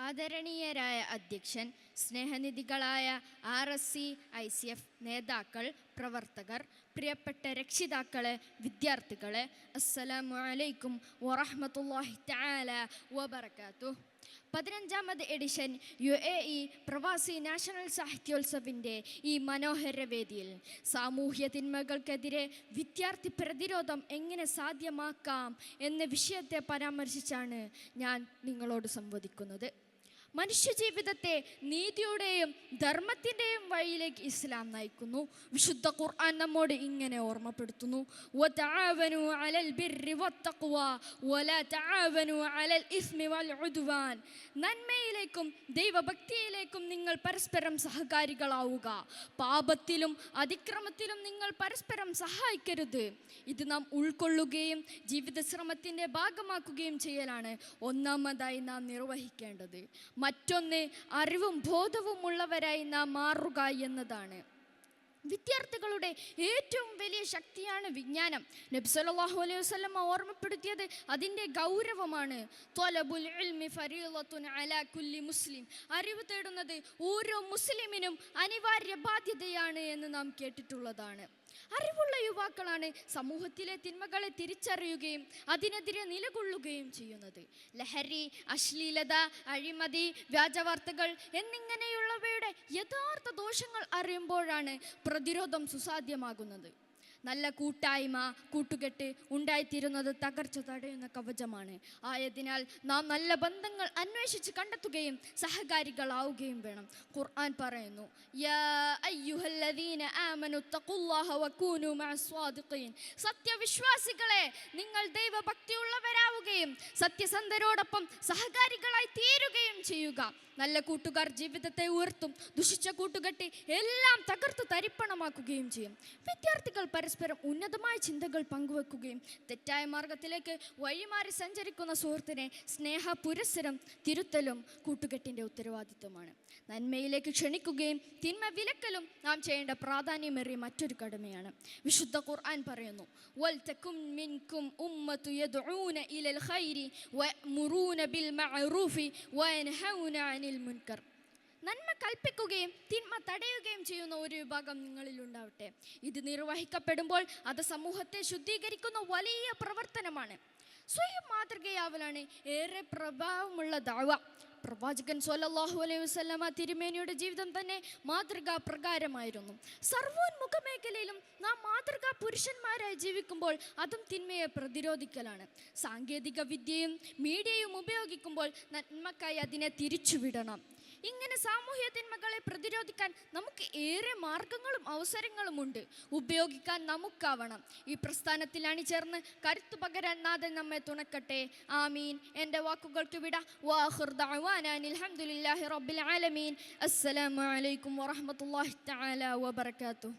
ആദരണീയരായ അധ്യക്ഷൻ, സ്നേഹനിധികളായ RSC ICF നേതാക്കൾ, പ്രവർത്തകർ, പ്രിയപ്പെട്ട രക്ഷിതാക്കളെ, വിദ്യാർത്ഥികളെ, അസ്സലാമു അലൈക്കും വറഹ്മത്തുള്ളാഹി തആല വബറകാതുഹു. 15ാമത് എഡിഷൻ UAE പ്രവാസി നാഷണൽ സാഹിത്യോത്സവിൻ്റെ ഈ മനോഹര വേദിയിൽ സാമൂഹ്യ തിന്മകൾക്കെതിരെ വിദ്യാർത്ഥി പ്രതിരോധം എങ്ങനെ സാധ്യമാക്കാം എന്ന വിഷയത്തെ പരാമർശിച്ചാണ് ഞാൻ നിങ്ങളോട് സംവദിക്കുന്നത്. മനുഷ്യജീവിതത്തെ നീതിയുടെയും ധർമ്മത്തിൻ്റെയും വഴിയിലേക്ക് ഇസ്ലാം നയിക്കുന്നു. വിശുദ്ധ ഖുർആൻ നമ്മോട് ഇങ്ങനെ ഓർമ്മപ്പെടുത്തുന്നു: വതആവനു അലൽ ബിർരി വത്തഖ്വ വലാ തആവനു അലൽ ഇസ്മി വൽ ഉദ്വാൻ. നന്മയിലേക്കും ദൈവഭക്തിയിലേക്കും നിങ്ങൾ പരസ്പരം സഹകാരികളാവുക, പാപത്തിലും അതിക്രമത്തിലും നിങ്ങൾ പരസ്പരം സഹായിക്കരുത്. ഇത് നാം ഉൾക്കൊള്ളുകയും ജീവിതശ്രമത്തിൻ്റെ ഭാഗമാക്കുകയും ചെയ്യലാണ് ഒന്നാമതായി നാം നിർവഹിക്കേണ്ടത്. മറ്റൊന്ന്, അറിവും ബോധവും ഉള്ളവരായി നാം മാറുക എന്നതാണ്. വിദ്യാർത്ഥികളുടെ ഏറ്റവും വലിയ ശക്തിയാണ് വിജ്ഞാനം. നബി സല്ലല്ലാഹു അലൈഹി വസല്ലം ഓർമ്മപ്പെടുത്തിയത് അതിൻ്റെ ഗൗരവമാണ്. ത്വലബുൽ ഇൽമി ഫരീളത്തുൻ അലാ കുല്ലി മുസ്ലിം. അറിവ് തേടുന്നത് ഓരോ മുസ്ലിമിനും അനിവാര്യ ബാധ്യതയാണ് എന്ന് നാം കേട്ടിട്ടുള്ളതാണ്. അറിവുള്ള യുവാക്കളാണ് സമൂഹത്തിലെ തിന്മകളെ തിരിച്ചറിയുകയും അതിനെതിരെ നിലകൊള്ളുകയും ചെയ്യുന്നത്. ലഹരി, അശ്ലീലത, അഴിമതി, വ്യാജവാർത്തകൾ എന്നിങ്ങനെയുള്ളവയുടെ യഥാർത്ഥ ദോഷങ്ങൾ അറിയുമ്പോഴാണ് പ്രതിരോധം സുസാധ്യമാകുന്നത്. നല്ല കൂട്ടായ്മ, കൂട്ടുകെട്ട് ഉണ്ടായിത്തീരുന്നത് തകർച്ച തടയുന്ന കവചമാണ്. ആയതിനാൽ നാം നല്ല ബന്ധങ്ങൾ അന്വേഷിച്ച് കണ്ടെത്തുകയും സഹകാരികളാവുകയും വേണം. ഖുർആൻ പറയുന്നു: യാ അയ്യുഹല്ലദീന ആമനു തഖുല്ലാഹ വകൂനു മഅസ്വാദിഖീൻ. സത്യവിശ്വാസികളെ, നിങ്ങൾ ദൈവഭക്തിയുള്ളവരാവുകയും സത്യസന്ധരോടൊപ്പം സഹകാരികളായി തീരുകയും ചെയ്യുക. നല്ല കൂട്ടുകാർ ജീവിതത്തെ ഉയർത്തും, ദുഷിച്ച കൂട്ടുകെട്ട് എല്ലാം തകർത്ത് തരിപ്പണമാക്കുകയും ചെയ്യും. വിദ്യാർത്ഥികൾ പരസ്പരം ഉന്നതമായ ചിന്തകൾ പങ്കുവെക്കുകയും തെറ്റായ മാർഗത്തിലേക്ക് വഴിമാറി സഞ്ചരിക്കുന്ന സുഹൃത്തിനെ സ്നേഹപുരസ്സരം തിരുത്തലും കൂട്ടുകെട്ടിൻ്റെ ഉത്തരവാദിത്വമാണ്. നന്മയിലേക്ക് ക്ഷണിക്കുകയും തിന്മ വിലക്കലും നാം ചെയ്യേണ്ട പ്രാധാന്യമേറിയ മറ്റൊരു കടമയാണ്. വിശുദ്ധ ഖുർആൻ പറയുന്നു: വൽതകും മിൻകും ഉമ്മത്തു യദ്ഊന ഇലൽ ഖൈരി വയഅ്മുറൂന ബിൽ മഅറൂഫി വയൻഹൗന അനിൽ മുൻകർ. നന്മ കൽപ്പിക്കുകയും തിന്മ തടയുകയും ചെയ്യുന്ന ഒരു വിഭാഗം നിങ്ങളിൽ ഉണ്ടാവട്ടെ. ഇത് നിർവഹിക്കപ്പെടുമ്പോൾ അത് സമൂഹത്തെ ശുദ്ധീകരിക്കുന്ന വലിയ പ്രവർത്തനമാണ്. സ്വയം മാതൃകയാവലാണ് ഏറെ പ്രഭാവമുള്ള ദഅവ. പ്രവാചകൻ സ്വല്ലല്ലാഹു അലൈഹി വസല്ലമ തിരുമേനിയുടെ ജീവിതം തന്നെ മാതൃകാ പ്രകാരമായിരുന്നു. സർവോന്മുഖ മേഖലയിലും നാം മാതൃകാ പുരുഷന്മാരായി ജീവിക്കുമ്പോൾ അതും തിന്മയെ പ്രതിരോധിക്കലാണ്. സാങ്കേതിക വിദ്യയും മീഡിയയും ഉപയോഗിക്കുമ്പോൾ നന്മക്കായി അതിനെ തിരിച്ചുവിടണം. ഇങ്ങനെ സാമൂഹ്യ തിന്മകളെ പ്രതിരോധിക്കാൻ നമുക്ക് ഏറെ മാർഗങ്ങളും അവസരങ്ങളുമുണ്ട്. ഉപയോഗിക്കാൻ നമുക്കാവണം. ഈ പ്രസ്ഥാനത്തിൽ അണിചേർന്ന് കരുത്തു പകരാൻ നാഥൻ നമ്മെ തുണക്കട്ടെ. ആമീൻ. എൻ്റെ വാക്കുകൾക്ക് വിട. വാഖിർ ദഅവാനാ അൽഹംദുലില്ലാഹി റബ്ബിൽ ആലമീൻ. അസ്സലാമു അലൈക്കും വറഹ്മത്തുള്ളാഹി തആല വബറകാതുഹു.